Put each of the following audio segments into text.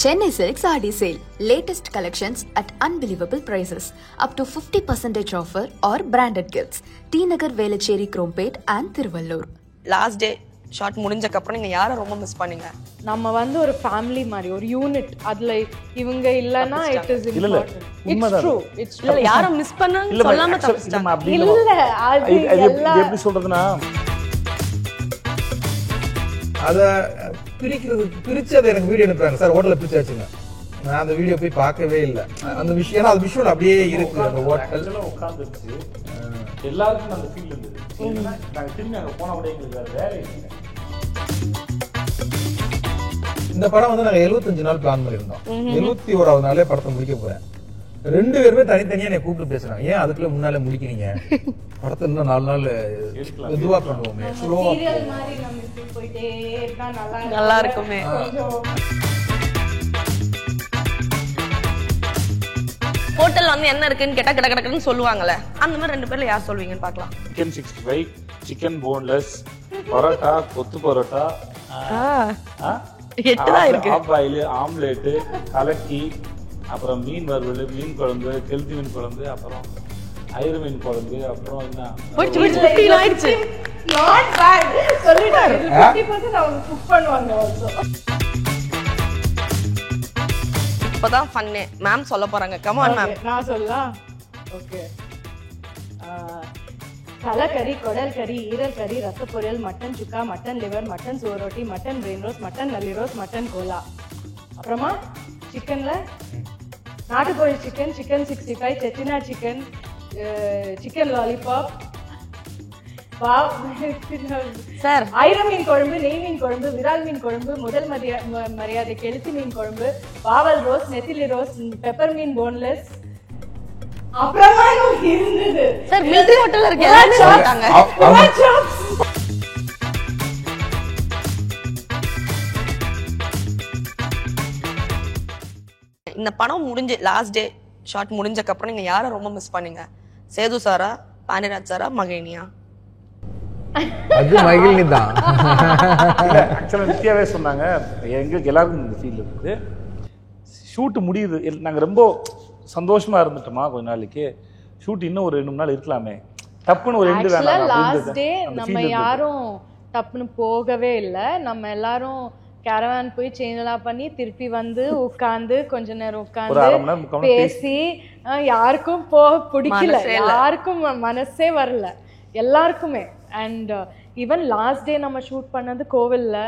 Chennai Silks RD sale. Latest collections at unbelievable prices. Up to 50% offer or branded gifts. T Nagar, Velachery, Krompet and Thiruvallur. Last day short முடிஞ்சதுக்கு அப்புறம் நீங்க யாரை ரொம்ப miss பண்ணீங்க? நம்ம வந்து ஒரு ஃபேமிலி மாதிரி ஒரு யூனிட். அதுல இவங்க இல்லனா it is important. It's true. It's இல்ல யாரை மிஸ் பண்ணாங்க சொல்லாம தப்பிச்சிட்டாங்க. இல்ல அது எப்படி சொல்றதுன்னா அத பிரிச்சது எனக்கு வீடியோ அனுப்புறாங்க சார், ஹோட்டல்ல பிரிச்சாச்சுங்க. நான் அந்த வீடியோ போய் பார்க்கவே இல்லை. அந்த விஷயம் அது விஷுவல் அப்படியே இருக்கு. அந்த ஹோட்டல் உட்காந்துருச்சு, எல்லாருக்கும் அந்த ஃபீல் இருந்தது. நாங்க திரும்பி அங்க போன உடனே எங்களுக்கு வேலை இல்லை. இந்த படம் வந்து நாங்க 75 நாள் பிளான் பண்ணிருந்தோம். 71வது நாளே படத்தை முடிக்க போறேன். 2 பேருமே தனித்தனியா என்னை கூப்பிட்டு பேசுறாங்க, ஏன் அதுக்குள்ள முன்னால முடிக்கிறீங்க, படத்தை இன்னும் 4 நாள் மெதுவா பண்ணுவோமே, ஸ்லோவா நல்லா இருக்குமே. ஹோட்டல் வந்து என்ன இருக்குன்னு கேட்டா கிட கிடக்குன்னு சொல்லுவாங்கல்ல, அந்த மாதிரி 2 பேர்ல யார் சொல்வீங்கன்னு பார்க்கலாம். Chicken 65, chicken boneless, parotta, kothu parotta, 8 தான் இருக்கு, ஆஃப் பாயில், ஆம்லேட், கலக்கி, அப்புறம் மீன் வறுவல், மீன் குழம்பு, கெளுத்தி மீன் குழம்பு, அப்புறம் ஐர மீன் குழம்பு, அப்புறம் என்ன ஆயிடுச்சு. நாட் பேட் சொல்லிட்டாரு. 50% அவங்க குக் பண்ணுவாங்க ஆல்சோ. இப்பதான் ஃபன்னே மேம் சொல்ல போறாங்க. Come on ma'am. நான் சொல்லலாம். ஓகே. தலைக்கறி, குடல் கறி, ஈரல் கறி, ரத்த பொரியல், mutton chukka, mutton liver, mutton சோரோட்டி, மட்டன் பிரெயின் ரோஸ், மட்டன் நல்லி ரோஸ், மட்டன் கோலா. அப்புறமா சிக்கன்ல நாட்டுக்கோழி chicken, chicken 65, Chettinad chicken, chicken lollipop, sir ஐர மீன் குழம்பு, நெய் மீன் குழம்பு, விரால் மீன் குழம்பு, முதல் மரியாதை கெளுத்தி மீன் குழம்பு, பாவல் ரோஸ், நெத்திலி ரோஸ், பெப்பர் மீன் போன்லெஸ். அப்புறமா இருந்தது சார் மிலிட்டரி ஹோட்டல்ல இருக்க எல்லாரும் சாப்பிட்டாங்க. இந்த படம் முடிஞ்சு லாஸ்ட் டே ஷார்ட் முடிஞ்சதுக்கு அப்புறம் நீங்க யாரை ரொம்ப மிஸ் பண்ணீங்க? சேது சாரா, பாண்டியராஜ் சாரா, மகிழினியா? அது மகிழினி தான். ஆக்சுவலாக நித்யாவே சொன்னாங்க, எங்களுக்கு எல்லாருக்கும் இந்த ஃபீல் இருக்குது. ஷூட்டு முடியுது, நாங்கள் ரொம்ப சந்தோஷமா இருந்துட்டோமா கொஞ்ச நாளைக்கு, ஷூட் இன்னும் ஒரு 2 நாள் இருக்கலாமே, டப்புன்னு ஒரு எண்டு வேணாம். லாஸ்ட் டே நம்ம யாரும் டப்புன்னு போகவே இல்லை. நம்ம எல்லாரும் கேரவான் போய் சேஞ்ச் எல்லாம் பண்ணி திருப்பி வந்து உட்காந்து கொஞ்ச நேரம் உட்காந்து பேசி, யாருக்கும் பிடிக்கல, யாருக்கும் மனசே வரல எல்லாருக்குமே. அண்ட் ஈவன் லாஸ்ட் டே நம்ம ஷூட் பண்ணது கோவில்ல,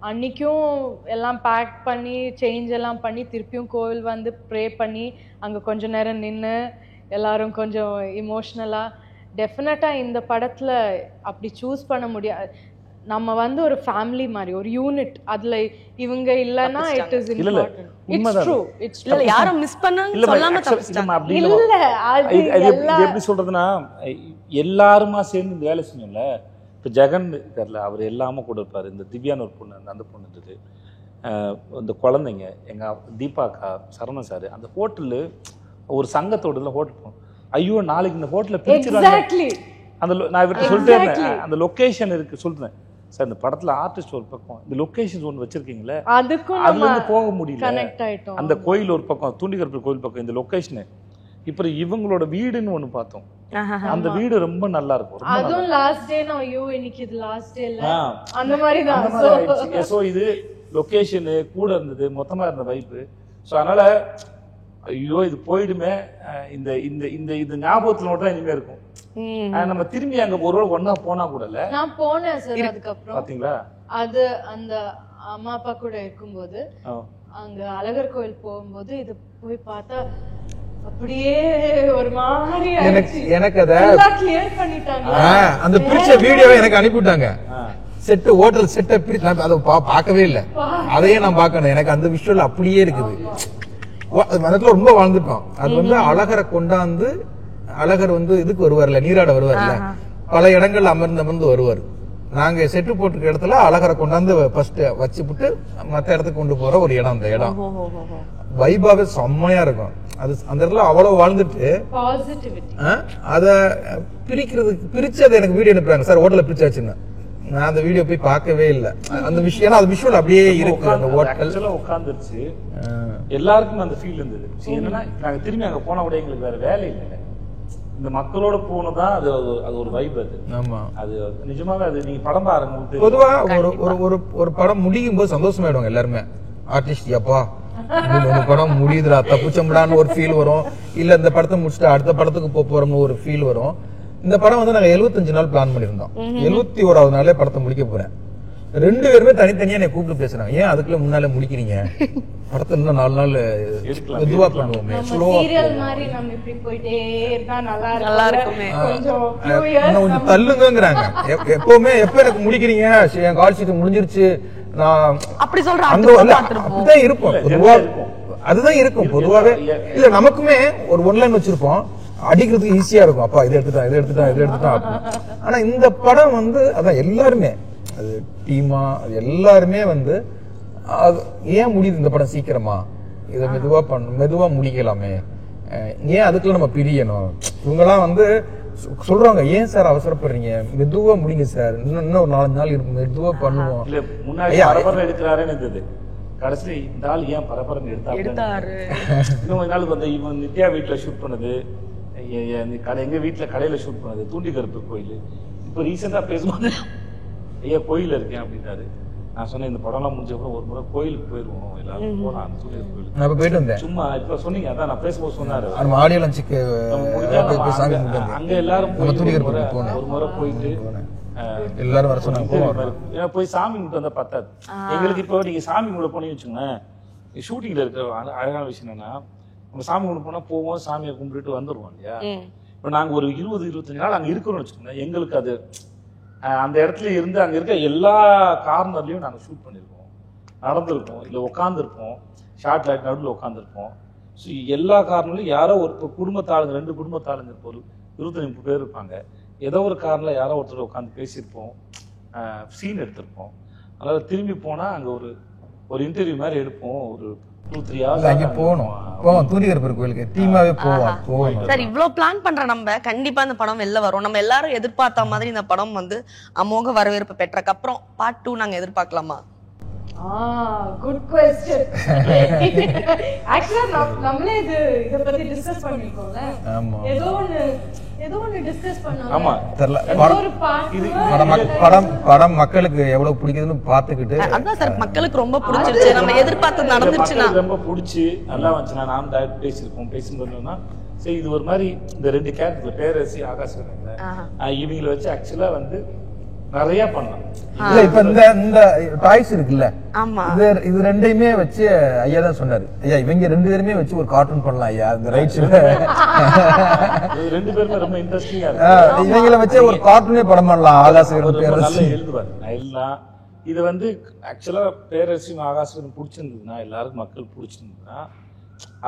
அன்னைக்கும் எல்லாம் பேக் பண்ணி சேஞ்ச் எல்லாம் பண்ணி திருப்பியும் கோவில் வந்து ப்ரே பண்ணி அங்கே கொஞ்ச நேரம் நின்று எல்லாரும் கொஞ்சம் இமோஷ்னலாக. டெஃபினட்டாக இந்த படத்தில் அப்படி சூஸ் பண்ண முடியாது. நம்ம வந்து ஒரு ஃபேமிலி மாதிரி ஒரு யூனிட். அதுல இவங்க இல்லனா it is important. It's true. It's இல்ல யாரை மிஸ் பண்ணாங்க சொல்லாம தப்பிச்சிட்டாங்க. இல்ல அது எப்படி சொல்றதுன்னா எல்லாருமா சேர்ந்து இந்த வேலை செஞ்சோம்ல. இப்போ ஜெகன் தெரியல, அவர் எல்லாமே கூட இருப்பாரு. இந்த திவ்யான்னு ஒரு பொண்ணு, அந்த பொண்ணு இருக்குது, இந்த குழந்தைங்க, எங்க தீபாக்கா, சரவணன் சார், அந்த ஹோட்டலு ஒரு சங்கத்தோட ஹோட்டல் போனோம். ஐயோ நாளைக்கு இந்த ஹோட்டலை பிரிச்சுறாங்க. அந்த நான் இவர்கிட்ட சொல்லிட்டே இருந்தேன், அந்த லொக்கேஷன் இருக்கு சொல்லிட்டேன் சார், இந்த படத்துல ஆர்டிஸ்ட் ஒரு பக்கம், இந்த லொகேஷன்ஸ் ஒன்று வச்சிருக்கீங்களே, அதுல இருந்து போக முடியல. அந்த கோயில் ஒரு பக்கம், தூண்டிகரப்பர் கோயில் பக்கம், இந்த லொகேஷன். இப்ப இவங்களோட வீடுன்னு ஒண்ணு பார்த்தோம், அந்த வீடு ரொம்ப நல்லா இருக்கும். அதுவும் லாஸ்ட் டே நான் ஐயோ இன்னைக்கு இது லாஸ்ட் டே இல்ல அந்த மாதிரி தான். சோ இது லொகேஷன் கூட இருந்தது, மொத்தமா இருந்த வைப். சோ அதனால ஐயோ இது போயிடுமே, இந்த இந்த இந்த இது ஞாபகத்துல மட்டும் இனிமே இருக்கும். நம்ம திரும்பி அங்க ஒரு ஒண்ணா போனா கூட இல்ல. நான் போனேன் சார், அதுக்கப்புறம் பாத்தீங்களா, அது அந்த அம்மா அப்பா கூட இருக்கும்போது அங்க அழகர் கோயில் போகும்போது இது போய் பார்த்தா அப்படியே ஒரு மாதிரி எனக்கு அத கிளியர் பண்ணிட்டாங்க. அந்த பிரிச்ச வீடியோவை எனக்கு அனுப்பிட்டாங்க. செட் ஹோட்டல் செட்டை பிரிச்சு அதை பார்க்கவே இல்லை, அதையே நான் பார்க்கணும். எனக்கு அந்த விஷுவல் அப்படியே இருக்குது. மனத்துல ரொம்ப வாழ்ந்துட்டோம். அது வந்து அழகரை கொண்டாந்து, அழகர் வந்து இதுக்கு வருவார்ல, நீராட வருவார்ல, பல இடங்கள்ல அமர்ந்து வருவார். நாங்க செட்டு போட்டுக்க இடத்துல அழகரை கொண்டாந்து ஃபர்ஸ்ட் வச்சுப்புட்டு மற்ற இடத்துக்கு கொண்டு போற ஒரு இடம். அந்த இடம் வைபாவே செம்மையா இருக்கும். அது அந்த இடத்துல அவ்வளவு வாழ்ந்துட்டு அத பிரிச்சது எனக்கு வீடியோ அனுப்புறாங்க சார், ஹோட்டல்ல பிரிச்சாச்சுன்னு. நான் அந்த வீடியோ போய் பார்க்கவே இல்ல. அந்த விஷயம் ஏன்னா அது விஷுவல் அப்படியே இருக்கு. அந்த ஹோட்டல் உட்காந்துருச்சு, எல்லாருக்கும் அந்த ஃபீல் இருந்தது. என்னன்னா நாங்க திரும்பி அங்க போன கூட எங்களுக்கு வேற வேலை இல்லை, இந்த மக்களோட போனதான் அது அது ஒரு வைப். அது ஆமா, அது நிஜமாவே அது நீங்க படம் பாருங்க. பொதுவா ஒரு படம் முடியும் போது சந்தோஷமாயிடுவாங்க எல்லாருமே. ஆர்டிஸ்ட் அப்பா படம் முடியுதுடா தப்புச்சம்படான்னு ஒரு ஃபீல் வரும். இல்ல இந்த படத்தை முடிச்சுட்டு அடுத்த படத்துக்கு போறோம்னு ஒரு ஃபீல் வரும். இந்த படம் வந்து நாங்க 75 நாள் பிளான் பண்ணிருந்தோம். 71வது நாளே படத்தை முடிக்க போறேன். 2 பேருமே தனித்தனியா என்னை கூப்பிட்டு பேசுறாங்க, ஏன் அதுக்குள்ள முன்னால முடிக்கிறீங்க, படத்தை இன்னும் 4 நாள் மெதுவா பண்ணுவோமே, கொஞ்சம் தள்ளுங்கிறாங்க. எப்பவுமே எப்ப எனக்கு முடிக்கிறீங்க, என் கால் ஷீட் முடிஞ்சிருச்சு, நான் அப்படி சொல்றேன். அப்படிதான் இருக்கும் பொதுவா, அதுதான் இருக்கும் பொதுவாவே. இல்ல நமக்குமே ஒரு ஒன்லைன் வச்சிருப்போம், அடிக்கிறதுக்கு ஈஸியா இருக்கும். அப்பா இதை எடுத்துட்டான். ஆனா இந்த படம் வந்து அதான் எல்லாருமே, அது டீமா எல்லாருமே வந்து ஏன் முடியுது இந்த படம் சீக்கிரமா, இதை மெதுவா முடிக்கலாமே, ஏன் அதுக்குள்ள நம்ம பிரியணும். இவங்கெல்லாம் வந்து சொல்றாங்க, ஏன் சார் அவசரப்படுறீங்க, மெதுவா முடிங்க சார், இன்னும் ஒரு 4 நாள் இருக்கும், மெதுவா பண்ணுவோம். எடுக்கிறாருன்னு இருந்தது. கடைசி இந்த ஆள் ஏன் பரபரன்னு எடுத்தாரு. இன்னும் நாள் வந்து இவன் நித்யா வீட்டுல ஷூட் பண்ணது, எங்க வீட்டுல கடையில ஷூட் பண்ணது, தூண்டி கருப்பு கோயில். இப்ப ரீசெண்டா பேசும்போது ஐயா கோயில் இருக்கேன் அப்படின்னாரு. நான் சொன்னேன், இந்த படம்லாம் முடிஞ்ச அப்புறம் ஒரு முறை கோயிலுக்கு போயிருவோம், எல்லாரும் போலாம் கோயிலுக்கு போயிட்டு வந்தேன். சும்மா இப்ப சொன்னீங்க, அதான் நான் பேசும்போது சொன்னாரு, ஆடியோ லஞ்சுக்கு அங்க எல்லாரும் ஒரு முறை போயிட்டு எல்லாரும் வர சொன்னாங்க. போய் சாமி கும்பிட்டு வந்தா பத்தாது எங்களுக்கு. இப்போ நீங்க சாமி கும்பிட போனீங்கன்னு வச்சுக்கோங்களேன், ஷூட்டிங்ல இருக்கிற அழகான விஷயம் என்னன்னா, நம்ம சாமி கும்பிட போனா போவோம், சாமியை கும்பிட்டு வந்துருவோம் இல்லையா. இப்போ நாங்க ஒரு 20-25 நாள் அங்க இருக்கிறோம்னு வச்சுக்கோங்க, எங்களுக்கு அது அந்த இடத்துல இருந்து அங்க இருக்க எல்லா கார்னர்லயும் நாங்க ஷூட் பண்ணிருக்கோம், நடந்திருக்கோம், இல்ல உட்காந்துருப்போம், ஷார்ட் லைட் நடுவில் உட்காந்துருப்போம். ஸோ எல்லா கார்னர்லயும் யாரோ ஒரு குடும்பத்தாளுங்க, 2 குடும்பத்தாளுங்க, ஒரு 25 பேர் இருப்பாங்க, ஏதோ ஒரு கார்ல யாரோ ஒருத்தர் உட்காந்து பேசியிருப்போம், சீன் எடுத்திருப்போம். அதனால திரும்பி போனா அங்க ஒரு இன்டர்வியூ மாதிரி எடுப்போம், ஒரு 2-3 hours அங்க போகணும். தூண்டிகர் கோயிலுக்கு டீமாவே போவோம். சார் இவ்வளவு பிளான் பண்ற நம்ம கண்டிப்பா இந்த படம் வெளில வரும். நம்ம எல்லாரும் எதிர்பார்த்த மாதிரி இந்த படம் வந்து அமோக வரவேற்பு பெற்றக்கு அப்புறம் பார்ட் 2 நாங்க எதிர்பார்க்கலாமா? Good question. ஆக்சுவலா நம்மளே இத பத்தி டிஸ்கஸ் பண்ணிருக்கோம்ல. ஆமா, ஏதோ ஒன்னு டிஸ்கஸ் பண்ணோம். ஆமா, படம் மக்களுக்கு எவ்வளவு பிடிக்குதுன்னு பாத்துக்கிட்டு, அதான் சார் மக்களுக்கு ரொம்ப பிடிச்சிருச்சு, நம்ம எதிர்பார்த்தது நடந்துச்சுன்னா ரொம்ப பிடிச்சி நல்லா வந்துச்சுன்னா நாம டைரக்ட் பேசிருக்கோம்னா சரி, இது ஒரு மாதிரி இந்த 2 கேரக்டர் பேரரசி ஆகாஷ் இவங்களை வச்சு ஆக்சுவலா வந்து நிறைய பண்ணலாம். இல்ல இப்ப இந்த டாய்ஸ் இருக்குல்ல, இது 2யுமே வச்சு ஐயா தான் சொன்னாரு, ஐயா இவங்க 2 பேருமே வச்சு ஒரு கார்ட்டூன் பண்ணலாம் ஐயா, இந்த ரைட்ஸ் 2 பேருமே ரொம்ப இன்ட்ரெஸ்டிங்கா இருக்கு, இவங்கள வச்சு ஒரு கார்ட்டூனே படம் பண்ணலாம். ஆகாஷ் நல்லா எழுதுவார் எல்லாம். இது வந்து ஆக்சுவலா பேரரசியும் ஆகாஷும் பிடிச்சிருந்ததுன்னா, எல்லாருக்கும் மக்கள் பிடிச்சிருந்ததுன்னா,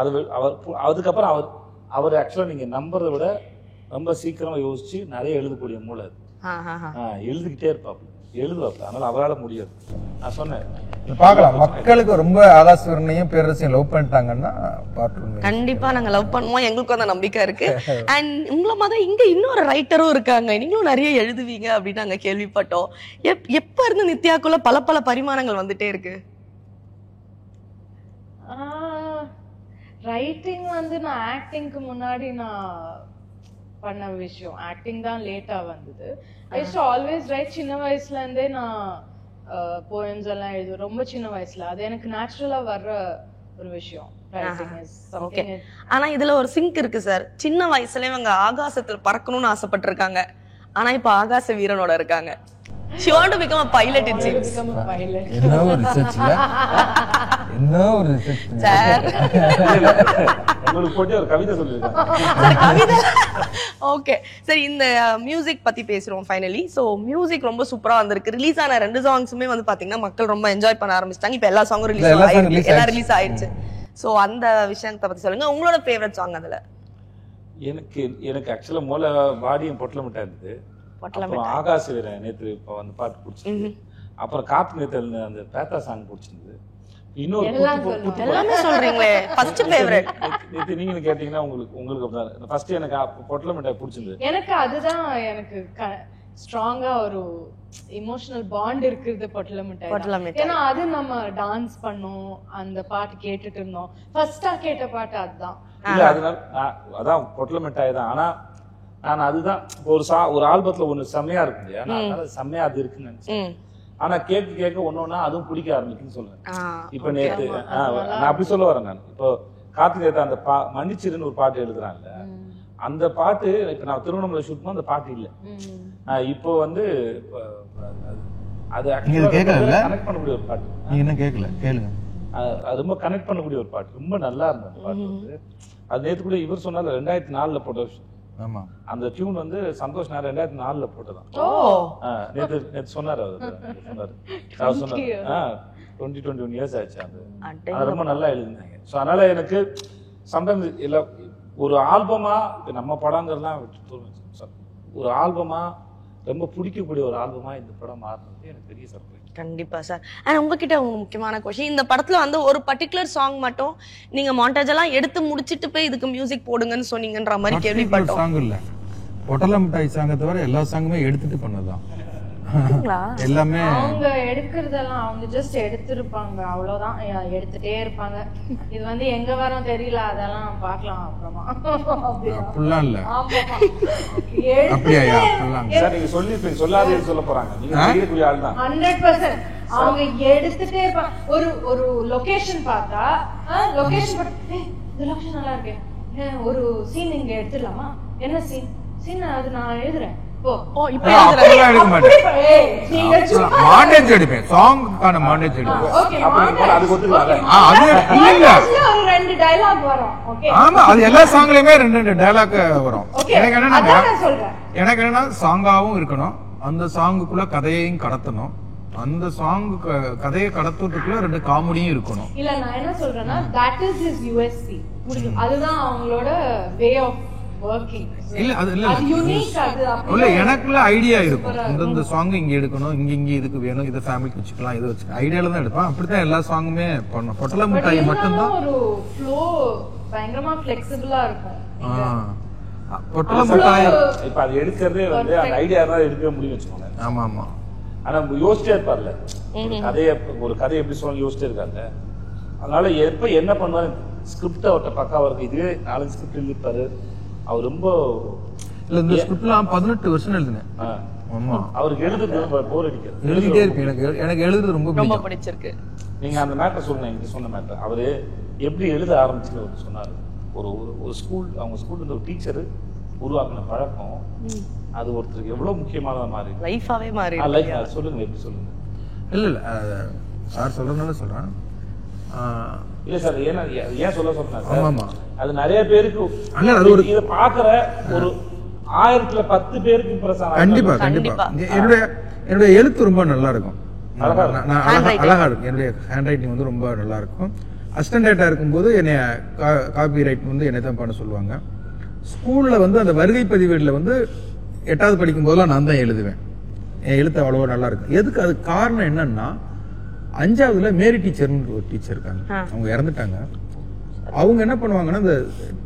அது அதுக்கப்புறம் அவர் ஆக்சுவலா நீங்க நம்புறதை விட ரொம்ப சீக்கிரமா யோசிச்சு நிறைய எழுதக்கூடிய மூளை, எழுதிக்கிட்டே இருப்பாப்ல, எழுதுவாப்ல. அதனால அவரால் முடியாது. நான் சொன்னேன் பார்க்கலாம், மக்களுக்கு ரொம்ப ஆகாஷ்வரனையும் பேரரசையும் லவ் பண்ணிட்டாங்கன்னா கண்டிப்பா நாங்க லவ் பண்ணுவோம், எங்களுக்கும் அந்த நம்பிக்கை இருக்கு. அண்ட் உங்களை மாதிரி இங்க இன்னொரு ரைட்டரும் இருக்காங்க, நீங்களும் நிறைய எழுதுவீங்க அப்படின்னு நாங்க கேள்விப்பட்டோம். எப்ப இருந்து நித்யாக்குள்ள பல பரிமாணங்கள் வந்துட்டே இருக்கு? ரைட்டிங் வந்து நான் ஆக்டிங்க்கு முன்னாடி நான் பண்ண விஷயம், ஆக்டிங் தான் லேட்டா வந்தது. ஐ யூஸ்ட் டு ஆல்வேஸ் ரைட். சின்ன வயசுல இருந்தே நான் போயம்ஸ் எல்லாம் எழுதுவேன், ரொம்ப சின்ன வயசுல. அது எனக்கு நேச்சுரலா வர்ற ஒரு விஷயம். ஆனா இதுல ஒரு சிங்க் இருக்கு சார். சின்ன வயசுல இவங்க ஆகாசத்துல பறக்கணும்னு ஆசைப்பட்டிருக்காங்க, ஆனா இப்ப ஆகாச வீரனோட இருக்காங்க. She want to become a pilot, it seems. என்ன ஒரு ரிசர்ச்ல, என்ன ஒரு ரிசர்ச் சார். உங்களுக்கு போட்டு ஒரு கவிதை சொல்லிருக்காங்க. கவிதை ஓகே சரி, இந்த மியூசிக் பத்தி பேசுறோம் ஃபைனலி. சோ மியூசிக் ரொம்ப சூப்பரா வந்திருக்கு. ரிலீஸ் ஆன 2 சாங்ஸுமே வந்து பாத்தீங்கன்னா மக்கள் ரொம்ப என்ஜாய் பண்ண ஆரம்பிச்சிட்டாங்க. இப்ப எல்லா சாங்கும் ரிலீஸ் ஆயிடுச்சு. சோ அந்த விஷயத்தை பத்தி சொல்லுங்க, உங்களோட ஃபேவரட் சாங் அதுல. எனக்கு ஆக்சுவலா மூல வாடியும் பொட்டலமிட்டா இருந்தது. அப்புறம் ஆகாஷ் வீரன் நேற்று இப்போ அந்த பாட்டு பிடிச்சிருந்தது. அப்புறம் காத்து நேத்தல் அந்த பேத்தா சாங் பிடிச்சிருந்தது. இன்னொரு எல்லாமே சொல்றீங்களே ஃபர்ஸ்ட் ஃபேவரட் நேத்து நீங்க கேட்டீங்கன்னா உங்களுக்கு அப்படிதான். ஃபர்ஸ்ட் எனக்கு பொட்டலமிட்டா பிடிச்சிருந்தது. எனக்கு அதுதான் எனக்கு ஸ்ட்ராங்கா ஒரு இமோஷனல் பாண்ட் இருக்குது பொட்டல மிட்டாய். ஏன்னா அது நம்ம டான்ஸ் பண்ணோம், அந்த பாட்டு கேட்டுட்டு இருந்தோம். ஃபர்ஸ்டா கேட்ட பாட்டு அதுதான். இல்ல அதனால அதான் பொட்டல மிட்டாய் தான். ஆனா நான் அதுதான் ஒரு ஆல்பத்துல ஒண்ணு செம்மையா இருக்கு இல்லையா, அதனால செம்மையா அது இருக்குன்னு நினைச்சேன். ஆனா கேட்க ஒன்னொன்னா அதுவும் பிடிக்க ஆரம்பிக்குன்னு சொல்றேன். இப்ப நேத்து நான் அப்படி சொல்ல வரேன். நான் இப்போ கார்த்திகேயன் அந்த மன்னிச்சிருன்னு ஒரு பாட்டு எழுதுறாங்க. அந்த பாட்டு இப்ப நான் திருவண்ணாமலை ஷூட் பண்ண அந்த பாட்டு இல்ல. இப்போ வந்து அது கனெக்ட் பண்ணக்கூடிய ஒரு பாட்டு. நீங்க என்ன கேட்கல கேளுங்க. அது ரொம்ப கனெக்ட் பண்ணக்கூடிய ஒரு பாட்டு, ரொம்ப நல்லா இருந்தது அந்த பாட்டு வந்து. அது நேத்து கூட இவர் சொன்னால 2004 போட்ட விஷயம். ஆமா அந்த டியூன் வந்து சந்தோஷ் நான் 2004 போட்டதான். நேத்து சொன்னாரு அவர் சொன்னாரு 21 இயர்ஸ் ஆச்சு. அது ரொம்ப நல்லா எழுதினாங்க. ஸோ அதனால எனக்கு சம்டைம்ஸ் இல்லை ஒரு ஆல்பமா நம்ம படங்கள்லாம் ஒரு ஆல்பமா ரொம்ப பிடிக்கக்கூடிய ஒரு ஆல்பமா இந்த படம் மாறினது எனக்கு பெரிய சர்ப்ரைஸ். கண்டிப்பா சார். ஆனா உங்ககிட்ட ஒரு முக்கியமான क्वेश्चन, இந்த படத்துல வந்து ஒரு பர்టిక్యులர் சாங் மட்டும் நீங்க மாண்டேஜ் எல்லாம் எடுத்து முடிச்சிட்டு போய் இதுக்கு மியூசிக் போடுங்கன்னு சொன்னீங்கன்ற மாதிரி கேள்விப்பட்டோம். சாங் இல்ல, பொட்டல மிட்டாய் சாங் தவிர எல்லா சாங்குமே எடுத்துட்டு பண்ணதான். எல்லாமே அவங்க எடுக்கிறதெல்லாம் அவங்க ஜஸ்ட் எடுத்திருப்பாங்க, அவ்வளவுதான். எடுத்துட்டே இருப்பாங்க. இது வந்து எங்க வரோம் தெரியல, அதெல்லாம் பார்க்கலாம் அப்புறமா. அப்படிலாம் இல்ல. அப்படியா? சார் நீங்க சொல்லிருப்பீங்க, சொல்லாதேன்னு சொல்ல போறாங்க. நீங்க செய்யக்கூடிய ஆள் தான் 100%. அவங்க எடுத்துட்டே இருப்பாங்க. ஒரு லொகேஷன் பார்த்தா லொகேஷன் இந்த லொகேஷன் நல்லா இருக்கு, ஒரு சீன் இங்க எடுத்துடலாமா, என்ன சீன் அது நான் எழுதுறேன். எனக்கு என்னன்னா சாங்காவும் இருக்கணும், அந்த சாங்குக்குள்ள கதையையும் கடத்தணும், அந்த சாங் கதையை கடத்துறதுக்குள்ள 2 காமெடியும் இருக்கணும். இல்ல நான் என்ன சொல்றேன்னா that is his USP. அதுதான் அவங்களோட வே ஆஃப் working. இல்ல அது இல்ல யூனிக். அது இல்ல எனக்குள்ள ஐடியா இருக்கும், இந்த சாங் இங்க எடுக்கணும், இங்க இதுக்கு வேணும், இத ஃபேமிலிக்கு வச்சுக்கலாம், இத வச்சு ஐடியால தான் எடுப்பேன். அப்படிதான் எல்லா சாங்குமே பண்ணோம். பொட்டல மிட்டாய் மட்டும் தான் ஒரு ஃப்ளோ பயங்கரமா ஃப்ளெக்சிபிளா இருக்கும். பொட்டல மிட்டாய் இப்ப அது எடுக்கிறதே வந்து அந்த ஐடியா தான் எடுக்க முடியும் வச்சுக்கோங்க. ஆமா ஆமா. ஆனா யோசிச்சே இருப்பார்ல, ஒரு கதையை எப்படி சொல்ல யோசிச்சே இருக்காங்க. அதனால எப்ப என்ன பண்ணுவாரு, ஸ்கிரிப்ட் அவர்கிட்ட பக்காவா இருக்கு. இதுவே 4 ஸ்கிரிப்ட் எழுதிருப்பாரு அவர். ரொம்ப இல்ல இந்த ஸ்கிரிப்ட்லாம் 18 வருஷம் எழுதுனேன். ஆமா அவருக்கு எழுதுறது போர் அடிக்காது, எழுதிட்டே இருப்பேன். எனக்கு எழுதுறது ரொம்ப பிடிச்சிருக்கு. நீங்க அந்த மேட்டர் சொல்லுங்க, நீங்க சொன்ன மேட்டர் அவரு எப்படி எழுத ஆரம்பிச்சுன்னு அவர் சொன்னாரு. ஒரு ஸ்கூல், அவங்க ஸ்கூல்ல ஒரு டீச்சர் உருவாக்கின பழக்கம் அது ஒருத்தருக்கு எவ்வளவு முக்கியமானதா மாறி லைஃபாவே மாறி. சொல்லுங்க எப்படி சொல்லுங்க. இல்ல சார் சொல்றதுனால சொல்றேன். இல்ல சார் ஏன் சொல்ல சொன்னா அது நிறைய பேருக்கு இத பாக்குற ஒரு 1000ல 10 பேருக்கு இம்ப்ரெஸ் ஆகும். கண்டிப்பா கண்டிப்பா. என்னுடைய எழுத்து ரொம்ப நல்லா இருக்கும், அழகா இருக்கும். என்னுடைய ஹேண்ட் ரைட்டிங் வந்து ரொம்ப நல்லா இருக்கும். அசிஸ்டன்ட் ரைட்டரா இருக்கும்போது என்னை காப்பி ரைட் வந்து என்னை தான் பண்ண சொல்லுவாங்க. ஸ்கூல்ல வந்து அந்த வருகை பதிவேடுல வந்து 8வது படிக்கும் போதெல்லாம் நான் தான் எழுதுவேன். என் எழுத்து அவ்வளவா நல்லா இருக்கும். எதுக்கு அது காரணம் என்னன்னா, 5வதுல மேரி டீச்சர்னு ஒரு டீச்சர் இருக்காங்க, அவங்க இறந்துட்டாங்க. அவங்க என்ன பண்ணுவாங்கன்னா, இந்த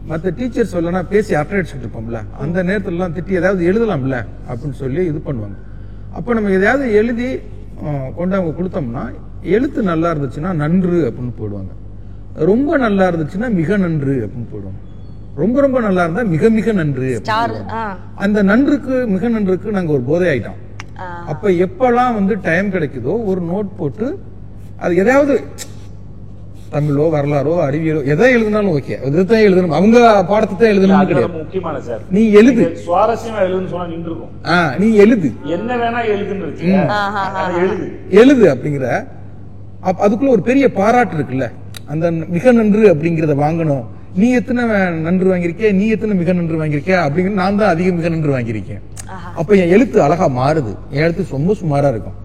மற்ற டீச்சர்ஸ் சொல்லனா பேசி அரட்டை அடிச்சுட்டு இருப்போம்ல, அந்த நேரத்துலலாம் திட்டி ஏதாவது எழுதலாம்ல அப்படின்னு சொல்லி இது பண்ணுவாங்க. அப்போ நம்ம எதையாவது எழுதி கொண்டு அவங்க கொடுத்தோம்னா, எழுத்து நல்லா இருந்துச்சுன்னா நன்று அப்படின்னு போடுவாங்க, ரொம்ப நல்லா இருந்துச்சுன்னா மிக நன்று அப்படின்னு போடுவாங்க, ரொம்ப ரொம்ப நல்லா இருந்தா மிக மிக நன்று. அந்த நன்றுக்கு மிக நன்றுக்கு நாங்க ஒரு போதை ஆயிட்டோம். அப்ப எப்பெல்லாம் வந்து டைம் கிடைக்குதோ ஒரு நோட் போட்டு அது எதாவது தமிழோ வரலாறோ அறிவியலோ எதை எழுதினாலும் ஓகே, இதுதான் எழுதணும், அவங்க பாடத்தை தான் எழுதணும் கிடையாது. முக்கியமான சார் நீ எழுது, சுவாரஸ்யமா எழுதுன்னு சொன்னா நின்றுக்கும். நீ எழுது, என்ன வேணா எழுதுன்னு எழுது அப்படிங்கிற அதுக்குள்ள ஒரு பெரிய பாராட்டு இருக்குல்ல. அந்த மிக நன்று அப்படிங்கறத வாங்கணும். நீ எத்தனை நன்று வாங்கியிருக்கே, நீ எத்தனை மிக நன்று வாங்கியிருக்க அப்படிங்கிற, நான் தான் அதிக மிக நன்று வாங்கியிருக்கேன். அப்ப என் எழுத்து அழகா மாறுது. என் எழுத்து ரொம்ப சுமாரா இருக்கும்,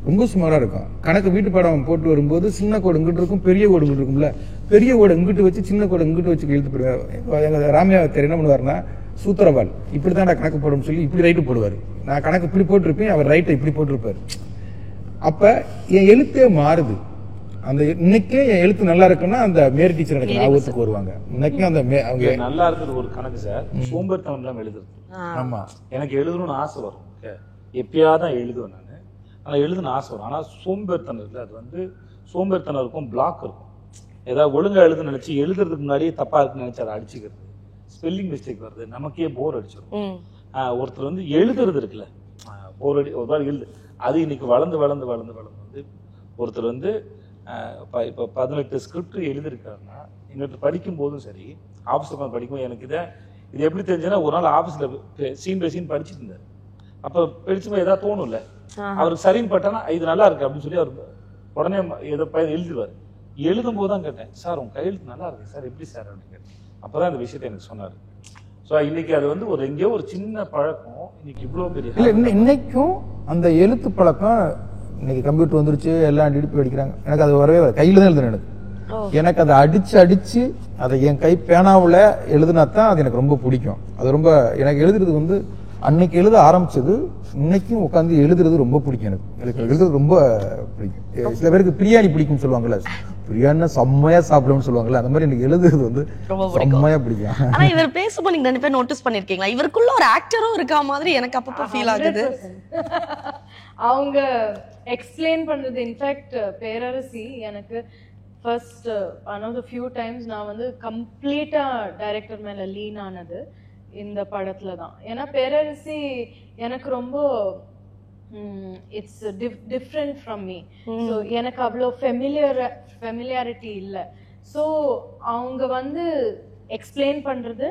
ரொம்ப சுமாரா இருக்கும். கணக்கு வீட்டு பாடம் போட்டு வரும்போது சின்ன கோடு இங்கிட்டு இருக்கும், பெரிய கோடு இங்கிட்டு இருக்கும்ல, பெரிய கோடு இங்கிட்டு வச்சு சின்ன கோடு இங்கிட்டு வச்சு எழுத்து போடுவேன். எங்க ராமையா என்ன பண்ணுவாருன்னா, சூத்திரவாள் இப்படித்தான்டா கணக்கு போடணும்னு சொல்லி இப்படி ரைட்டு போடுவாரு. நான் கணக்கு இப்படி போட்டிருப்பேன், அவர் ரைட்டை இப்படி போட்டிருப்பாரு. அப்ப என் எழுத்தே மாறுது. அந்த இன்னைக்கே என் எழுத்து நல்லா இருக்குன்னா அந்த மேரி டீச்சர் எனக்கு ஞாபகத்துக்கு வருவாங்க. இன்னைக்கும் அந்த நல்லா இருக்குது ஒரு கணக்கு சார், சோம்பேறித்தனம் இல்லாம எழுதுறது. ஆமா எனக்கு எழுதணும்னு ஆசை வரும், எப்பயாதான் எழுதுவேன் நான். ஆனால் எழுதுன்னு ஆசை வரும். ஆனால் சோம்பேறித்தனம் இல்லை, அது வந்து சோம்பேறித்தனம் இருக்கும், பிளாக் இருக்கும். ஏதாவது ஒழுங்காக எழுதுன்னு நினச்சி எழுதுறதுக்கு முன்னாடியே தப்பாக இருக்குன்னு நினச்சி அதை அடிச்சுக்கிறது, ஸ்பெல்லிங் மிஸ்டேக் வருது, நமக்கே போர் அடிச்சிடும். ஒருத்தர் வந்து எழுதுறது இருக்குல்ல, போர் அடி ஒரு மாதிரி எழுது, அது இன்னைக்கு வளர்ந்து வளர்ந்து வளர்ந்து வளர்ந்து வந்து ஒருத்தர் வந்து இப்போ 18 ஸ்கிரிப்ட் எழுதியிருக்காருன்னா எங்கிட்ட படிக்கும் போதும் சரி, ஆஃபீஸில் உட்காந்து படிக்கும்போது எனக்கு இது எப்படி தெரிஞ்சுன்னா, ஒரு நாள் ஆஃபீஸில் சீன் பை சீன் படிச்சுட்டு இருந்தார். அப்போ படிச்சும்போது எதாவது தோணும்ல, அவருக்கு சரின்னு பட்டானா இது நல்லா இருக்கு அப்படின்னு சொல்லி அவர் உடனே எதை எழுதுவார். எழுதும் போது தான் கேட்டேன், சார் உங்க கையெழுத்து நல்லா இருக்கு சார், எப்படி சார் அப்படின்னு கேட்டேன். அப்போதான் இந்த விஷயத்தை எனக்கு சொன்னார். ஸோ இன்னைக்கு அது வந்து ஒரு எங்கேயோ ஒரு சின்ன பழக்கம் இன்னைக்கு இவ்வளோ பெரிய இல்லை. இன்னைக்கும் அந்த எழுத்து பழக்கம், இன்னைக்கு கம்ப்யூட்டர் வந்துருச்சு, எல்லாம் டிடிபி அடிக்கிறாங்க, எனக்கு அது வரவே வர, கையில தான் எழுதுனேன். எனக்கு அதை அடிச்சு அதை என் கை பேனாவில் எழுதுனா தான் அது எனக்கு ரொம்ப பிடிக்கும். அது ரொம்ப எனக்கு எழுதுறது வந்து அன்னைக்கு எழுத ஆரம்பிச்சது இன்னைக்கும் உட்காந்து எழுதுறது ரொம்ப பிடிக்கும். எனக்கு எழுதுறது ரொம்ப பிடிக்கும். சில பேருக்கு பிரியாணி பிடிக்கும்னு சொல்லுவாங்கல்ல, பிரியாணி செம்மையா சாப்பிடும்னு சொல்லுவாங்கல்ல, அந்த மாதிரி எனக்கு எழுதுறது வந்து செம்மையா பிடிக்கும். ஆனா இவர் பேசும்போது நீங்க 2 பேர் நோட்டீஸ் பண்ணிருக்கீங்களா, இவருக்குள்ள ஒரு ஆக்டரும் இருக்கா மாதிரி எனக்கு அப்பப்போ ஃபீல் ஆகுது. அவங்க எக்ஸ்பிளைன் பண்றது, இன்ஃபேக்ட் பேரரசி எனக்கு first one of the few times நான் வந்து கம்ப்ளீட்டா டைரக்டர் மேல லீன் ஆனது இந்த படத்துல தான். ஏன்னா பேரரசி எனக்கு ரொம்ப it's different from me. So எனக்கு அவ்வளோ ஃபெமிலியாரிட்டி இல்லை. ஸோ அவங்க வந்து எக்ஸ்பிளைன் பண்றது,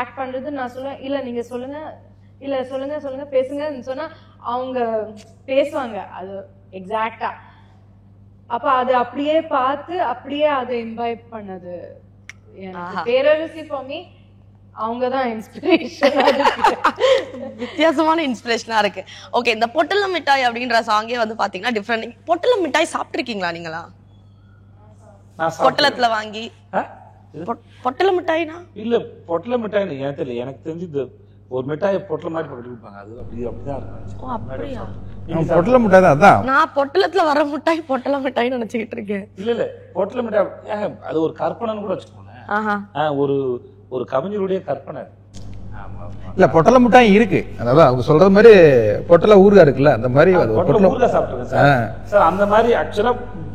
ஆக்ட் பண்றது, நான் சொல்லுவேன் இல்லை நீங்க சொல்லுங்க, இல்லை சொல்லுங்க பேசுங்கன்னு சொன்னா அவங்க பேசுவாங்க அது எக்ஸாக்டா. அப்ப அது அப்படியே பார்த்து அப்படியே அதை இம்பைப் பண்ணது எனக்கு பேரரசி. ஃபார் மீ அவங்கதான் இன்ஸ்பிரேஷன். வித்தியாசமான இன்ஸ்பிரேஷனா இருக்கு. ஓகே, இந்த பொட்டல மிட்டாய் அப்படின்ற சாங்கே வந்து பாத்தீங்கன்னா டிஃபரெண்ட். பொட்டல மிட்டாய் சாப்பிட்டுருக்கீங்களா நீங்களா? பொட்டலத்துல வாங்கி பொட்டல மிட்டாய்னா இல்ல, பொட்டல மிட்டாய் எனக்கு தெரியல. எனக்கு தெரிஞ்சு ஒரு மிட்டாயை பொட்டல மாதிரி போட்டு கொடுப்பாங்க, அது அப்படிதான் இருக்கும். அப்படியா? பொட்டல மிட்டாய் தான். அதான் நான் பொட்டலத்துல வர மிட்டாய் பொட்டல மிட்டாய் நினைச்சுக்கிட்டு இருக்கேன். இல்ல பொட்டல மிட்டாய் அது ஒரு கற்பனைன்னு கூட வச்சுக்கோங்க, ஒரு கவிஞருடைய கற்பனை. இல்ல பொட்டல மிட்டாய் இருக்கு, அதாவது அவங்க சொல்றது மாதிரி பொட்டல ஊறுகாய் இருக்குல்ல, அந்த மாதிரி ஊறுகாய் சாப்பிட்டுருக்கேன் சார். அந்த மாதிரி ஆக்சுவலா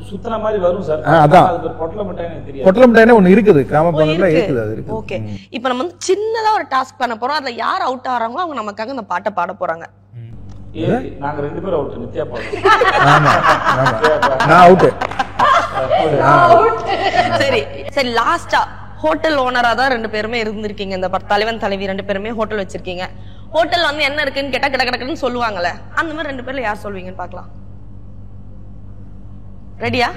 சுத்தன மாதிரி வரும் சார். அதான் பொட்டல மிட்டாய் எனக்கு தெரியும். பொட்டல மிட்டாய்னே ஒண்ணு இருக்குது, கிராமப்புறங்கள்ல இருக்குது, அது இருக்கு. ஓகே, இப்போ நம்ம வந்து சின்னதா ஒரு டாஸ்க் பண்ண போறோம். அதுல யார் அவுட் ஆறாங்களோ அவங்க நமக்காக இந்த பாட்டை பாட போறாங்க. நாங்க 2 பேரும் அவுட். நித்யா பாடுறோம். ஆமா நான் அவுட். சரி லாஸ்டா ஹோட்டல் ஓனரா தான் 2 பேருமே இருந்திருக்கீங்க. இந்த தலைவன் தலைவி 2 பேருமே ஹோட்டல் வச்சிருக்கீங்க. ஹோட்டல் வந்து என்ன இருக்குன்னு கேட்டா கிடக்குன்னு சொல்லுவாங்கல்ல, அந்த மாதிரி 2 பேர்ல யார் சொல்வீங்கன்னு பாக்கலாம். ரெடியா?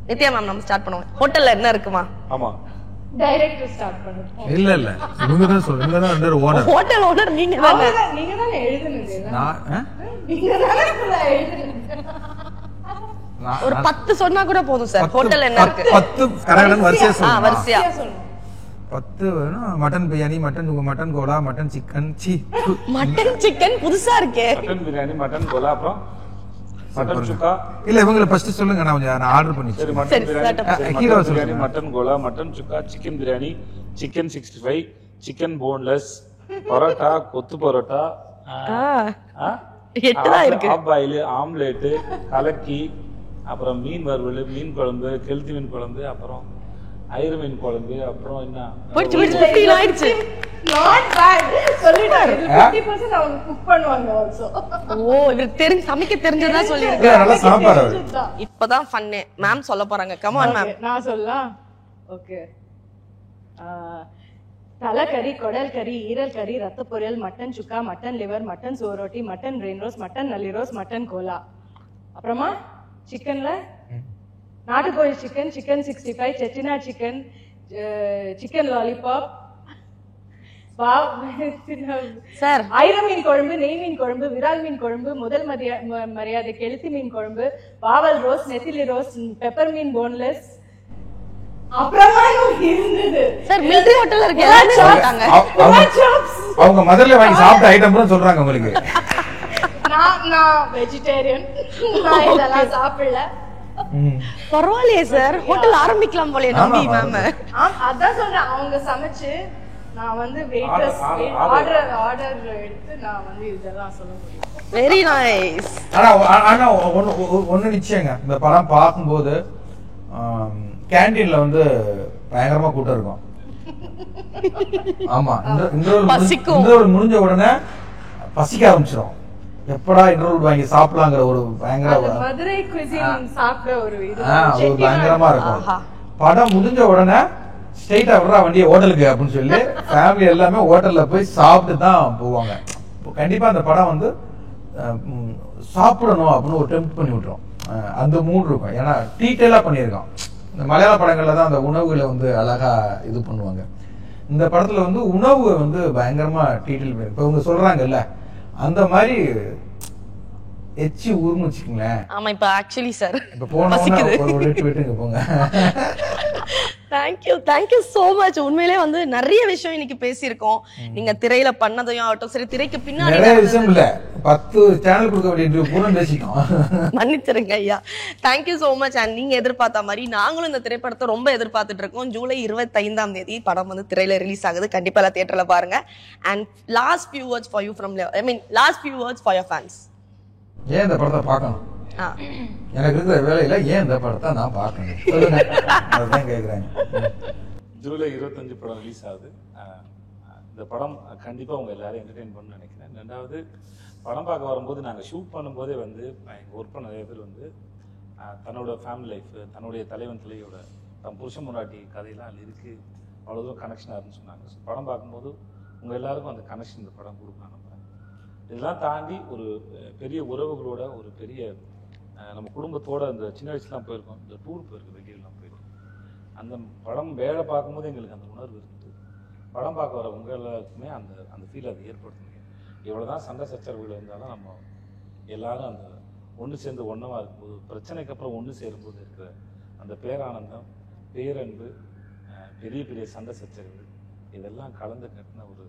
நித்யா மேம் நம்ம ஸ்டார்ட் பண்ணுவோம். ஹோட்டல்ல என்ன இருக்குமா? ஆமா, டைரக்டர் ஸ்டார்ட் பண்ணுங்க. இல்ல இவங்க தான் சொல்லுங்க, தான் 2 ஓனர். ஹோட்டல் ஓனர் நீங்க தானே எழுதுனீங்க. நீங்க தானே எழுதுனீங்க. ஒரு 10 சொன்னா கூட போதும் சார். ஹோட்டல் என்ன இருக்கு? 10 கரெக்டான வரிசையா சொல்லுங்க. வரிசையா 10 வேணும். மட்டன் பிரியாணி, மட்டன் கோலா, மட்டன் சிக்கன். மட்டன் சிக்கன் புதுசா இருக்கே. மட்டன் பிரியாணி, மட்டன் கோலா, அப்புறம் மட்டன் சுக்கா. இல்ல இவங்கள ஃபர்ஸ்ட் சொல்லுங்க, நான் ஆர்டர் பண்ணி. சரி, மட்டன் பிரியாணி, மட்டன் கோலா, mutton chukka, chicken biryani, chicken 65, chicken boneless, parotta, kothu parotta, 8 தான் இருக்கு. ஆஃப் பாயில், ஆம்லெட், கலக்கி, அப்புறம் மீன் வறுவல், மீன் குழம்பு, கெளுத்தி மீன் குழம்பு, அப்புறம் ஐர மீன் குழம்பு, அப்புறம் என்ன ஆயிடுச்சு. Not bad. சொல்லிட்டாரு. 50% அவங்க குக் பண்ணுவாங்க ஆல்சோ. ஓ, இவருக்கு தெரிஞ்சு சமைக்க தெரிஞ்சதா சொல்லிருக்காரு. நல்லா சாப்பாடு. இப்பதான் ஃபன். மேம் சொல்ல போறாங்க. Come on ma'am. நான் சொல்லலாம். ஓகே. தலைக்கறி, குடல் கறி, ஈரல் கறி, ரத்த பொரியல், mutton chukka, mutton liver, mutton சோரோட்டி, மட்டன் பிரெயின் ரோஸ், மட்டன் நல்லி ரோஸ், மட்டன் கோலா. அப்புறமா சிக்கன்ல நாட்டுக்கோழி chicken, chicken 65, Chettinad chicken, chicken lollipop, sir ஐர மீன் குழம்பு, நெய் மீன் குழம்பு, விரால் மீன் குழம்பு, முதல் மரியாதை கெளுத்தி மீன் குழம்பு, பாவல் ரோஸ், நெத்திலி ரோஸ், பெப்பர் மீன் போன்லெஸ். அப்புறமா இருந்தது சார் மிலிட்டரி ஹோட்டல்ல இருக்கு எல்லாமே சாப்பிட்டாங்க. அவங்க மதர்ல வாங்கி சாப்பிட்ட ஐட்டம் கூட சொல்றாங்க உங்களுக்கு. நான் வெஜிடேரியன், நான் இதெல்லாம் சாப்பிடல. பரவாயில்லையே சார், ஹோட்டல் ஆரம்பிக்கலாம் போலயே நம்பி மேம். அதான் சொல்றேன், அவங்க சமைச்சு நான் வந்து வெயிட்டர்ஸ் ஆர்டர் எடுத்து நான் வந்து இதெல்லாம் சொல்ல முடியும். Very nice. ஆனா ஒண்ணு நிச்சயங்க, இந்த படம் பார்க்கும்போது கேண்டீன்ல வந்து பயங்கரமா கூட்டம் இருக்கும். ஆமா, இன்டர்வல் முடிஞ்ச உடனே பசிக்க ஆரம்பிச்சிடும். எப்படா இன்டர்வல் வாங்கி சாப்பிடலாங்கிற ஒரு பயங்கர மதுரை குசின் சாப்பிட ஒரு பயங்கரமா இருக்கும். படம் முடிஞ்ச உடனே ஸ்ட்ரெயிட்டா விடுறா வண்டியை ஹோட்டலுக்கு அப்படின்னு சொல்லி ஃபேமிலி எல்லாமே ஹோட்டல்ல போய் சாப்பிட்டு தான் போவாங்க. கண்டிப்பா அந்த படம் வந்து சாப்பிடணும் அப்படின்னு ஒரு டெம்ப்ட் பண்ணி விட்டுரும். அந்த மூட் இருக்கும். ஏன்னா டீட்டெயிலா பண்ணியிருக்கோம். இந்த மலையாள படங்கள்ல தான் அந்த உணவுகளை வந்து அழகா இது பண்ணுவாங்க. இந்த படத்துல வந்து உணவு வந்து பயங்கரமா டீட்டெயில் பண்ணி, இப்ப இவங்க சொல்றாங்கல்ல அந்த மாதிரி எச்சி ஊர்னு வச்சுக்கோங்களேன். ஆமா, இப்ப ஆக்சுவலி சார் இப்ப போனோம்னா ஒரு வெட்டுங்க போங்க. Thank you so much. உண்மையிலே வந்து நிறைய விஷயம் இன்னைக்கு பேசியிருக்கோம். நீங்க திரையில பண்ணதையும் ஆகட்டும், சரி திரைக்கு பின்னாடி நிறைய விஷயம் இல்ல, 10 சேனல் கொடுக்க வேண்டிய பூரா பேசிட்டோம். மன்னிச்சிருங்க ஐயா. Thank you so much. அண்ட் நீங்க எதிர்பார்த்த மாதிரி நாங்களும் இந்த திரைப்படத்தை ரொம்ப எதிர்பார்த்துட்டு இருக்கோம். ஜூலை 25 படம் வந்து திரையில ரிலீஸ் ஆகுது. கண்டிப்பா எல்லாம் தியேட்டர்ல பாருங்க. And last few words for you from last few words for your fans. ஏன் இந்த படத்தை பார்க்கணும்? எனக்கு இருக்கிற வேலையில ஏன் இந்த படத்தை நான் பார்க்கணும் சொல்லுங்க. அதுதான் கேட்குறாங்க. ஜூலை 25 படம் ரிலீஸ் ஆகுது. இந்த படம் கண்டிப்பாக உங்கள் எல்லாரும் என்டர்டெயின் பண்ணணும்னு நினைக்கிறேன். ரெண்டாவது, படம் பார்க்க வரும்போது நாங்கள் ஷூட் பண்ணும்போதே வந்து எங்கள் ஒர்க் பண்ண நிறைய பேர் வந்து தன்னோட ஃபேமிலி லைஃப், தன்னுடைய தலைவன் தலையோட தன் புருஷன் முன்னாடி கதையெல்லாம் அதில் இருக்குது, அவ்வளோ தூரம் கனெக்ஷனாக இருக்குன்னு சொன்னாங்க. ஸோ படம் பார்க்கும்போது உங்கள் எல்லாருக்கும் அந்த கனெக்ஷன் இந்த படம் கொடுக்கலாம். நம்ம இதெல்லாம் தாண்டி ஒரு பெரிய உறவுகளோட, ஒரு பெரிய நம்ம குடும்பத்தோட இந்த சின்ன வயசுலாம் போயிருக்கோம், இந்த டூர் போயிருக்கோம், வெளியெல்லாம் போயிருக்கோம். அந்த படம் வேலை பார்க்கும்போது எங்களுக்கு அந்த உணர்வு இருக்குது. படம் பார்க்க வர உங்களுக்குமே அந்த அந்த ஃபீல் அதை ஏற்படுத்துங்க. எவ்வளோதான் சண்டை சச்சரவுகள் இருந்தாலும் நம்ம எல்லாரும் அந்த ஒன்று சேர்ந்து ஒன்றா இருக்கும்போது, பிரச்சனைக்கு அப்புறம் ஒன்று சேரும்போது இருக்கிற அந்த பேரானந்தம், பேரன்பு, பெரிய பெரிய சண்டை சச்சரவு இதெல்லாம் கலந்து கட்டின ஒரு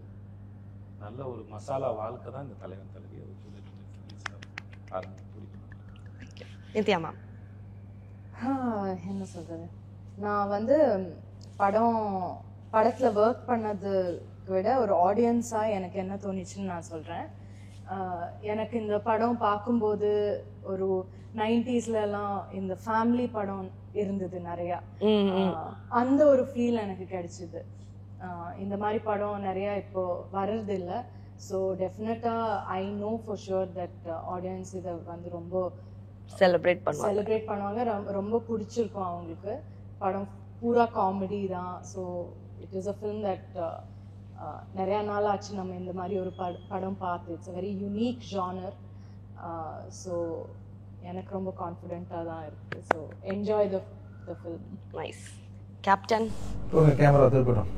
நல்ல ஒரு மசாலா வாழ்க்கை தான் இந்த தலைவன் தலைவி. அதை சொல்லிட்டு நித்யா மேம் என்ன சொல்றது, நான் வந்து படத்துல ஒர்க் பண்ணதுக்கு விட ஒரு ஆடியன்ஸா எனக்கு என்ன தோணுச்சுன்னு நான் சொல்றேன். எனக்கு இந்த படம் பார்க்கும்போது ஒரு 90s எல்லாம் இந்த ஃபேமிலி படம் இருந்தது நிறையா, அந்த ஒரு ஃபீல் எனக்கு கிடைச்சிது. இந்த மாதிரி படம் நிறைய இப்போ வர்றது இல்லை. ஸோ டெஃபினட்டா I know for sure that audience இதை வந்து ரொம்ப செலிப்ரேட் பண்ணுவாங்க. ரொம்ப பிடிச்சிருக்கும் அவங்களுக்கு. படம் பூரா காமெடி தான். So it is a film that நிறையா நாள் ஆச்சு நம்ம இந்த மாதிரி ஒரு படம் பார்த்து. It's a very unique genre. So எனக்கு ரொம்ப கான்ஃபிடென்ட்டாக தான் இருக்கு. So enjoy the film. Nice. Captain camera திருப்பட்டும்.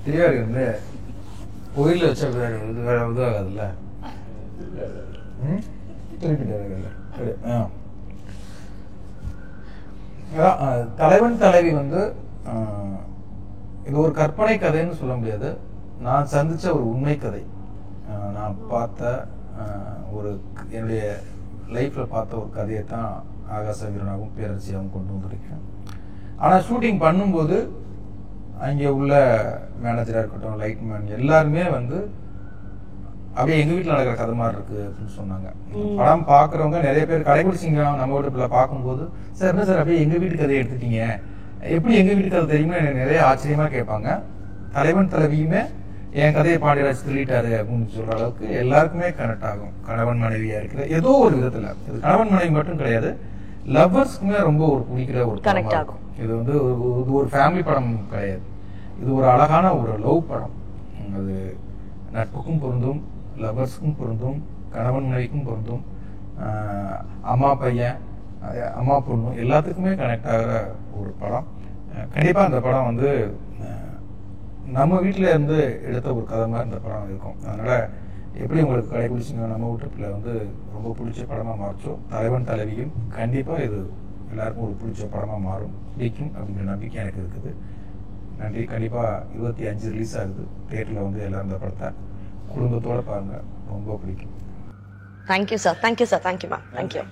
தெரியா இருக்கு கோயிலில் வச்ச இது வேற இதாகாதுல்ல. தலைவன் தலைவி வந்து இது ஒரு கற்பனை கதைன்னு சொல்ல முடியாது. நான் சந்திச்ச ஒரு உண்மை கதை. நான் பார்த்த ஒரு என்னுடைய லைஃப்ல பார்த்த ஒரு கதையை தான் ஆகாச வீரனாகவும் பேரரசியாகவும் கொண்டு வந்திருக்கேன். ஆனால் ஷூட்டிங் பண்ணும்போது அங்கே உள்ள மேனேஜராக இருக்கட்டும், லைட்மேன் எல்லாருமே வந்து அப்படியே எங்கள் வீட்டில் நடக்கிற கதை மாதிரி இருக்கு அப்படின்னு சொன்னாங்க. படம் பார்க்குறவங்க நிறைய பேர் கடைபிடிச்சிங்க நம்ம வீட்டுல பார்க்கும்போது, சார் என்ன சார் அப்படியே எங்கள் வீட்டு கதையை எடுத்துட்டீங்க, எப்படி எங்கள் வீட்டு கதை தெரியுமா எனக்கு நிறைய ஆச்சரியமாக கேட்பாங்க. தலைவன் தலைவியுமே என் கதையை பாண்டியராஜ் சொல்லிட்டாரு அப்படின்னு சொல்ற அளவுக்கு எல்லாருக்குமே கனெக்ட் ஆகும். கணவன் மனைவியா இருக்கிற ஏதோ ஒரு விதத்துல, இது கணவன் மனைவி மட்டும் கிடையாது, லவ்வர்ஸ்க்குமே ரொம்ப ஒரு பிடிக்கிற ஒரு கனெக்ட் ஆகும். இது வந்து ஒரு ஃபேமிலி படம் கிடையாது, இது ஒரு அழகான ஒரு லவ் படம். அது நட்புக்கும் பொருந்தும், லவ்வர்ஸ்க்கும் பொருந்தும், கணவன் மனைவிக்கும் பொருந்தும், அம்மா பையன் அம்மா பொண்ணு எல்லாத்துக்குமே கனெக்ட் ஆகிற ஒரு படம். கண்டிப்பா அந்த படம் வந்து நம்ம வீட்டில இருந்து எடுத்த ஒரு கதை மாதிரி இந்த படம் இருக்கும். அதனால எப்படி உங்களுக்கு கடைபிடிச்சிங்க நம்ம வீட்டுல வந்து ரொம்ப பிடிச்ச படமா மாறிச்சோ, தலைவன் தலைவியும் கண்டிப்பா இது எல்லாருக்கும் ஒரு பிடிச்ச படமா மாறும், பிடிக்கும் அப்படிங்கிற நம்பிக்கை எனக்கு இருக்குது. நன்றி. கண்டிப்பா 25 ரிலீஸ் ஆகுது. தியேட்டர்ல வந்து எல்லாரும் இந்த படத்தை குடும்பத்தோட பாருங்க, ரொம்ப பிடிக்கும். Thank you sir. Thank you sir. Thank you ma'am. Thank you.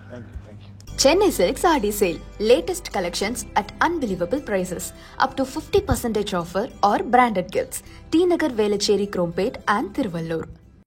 Chennai Silks Aadi Sale. Latest collections at unbelievable prices. Up to 50% offer or branded gifts. T Nagar, Velachery, Krompet and Tiruvallur.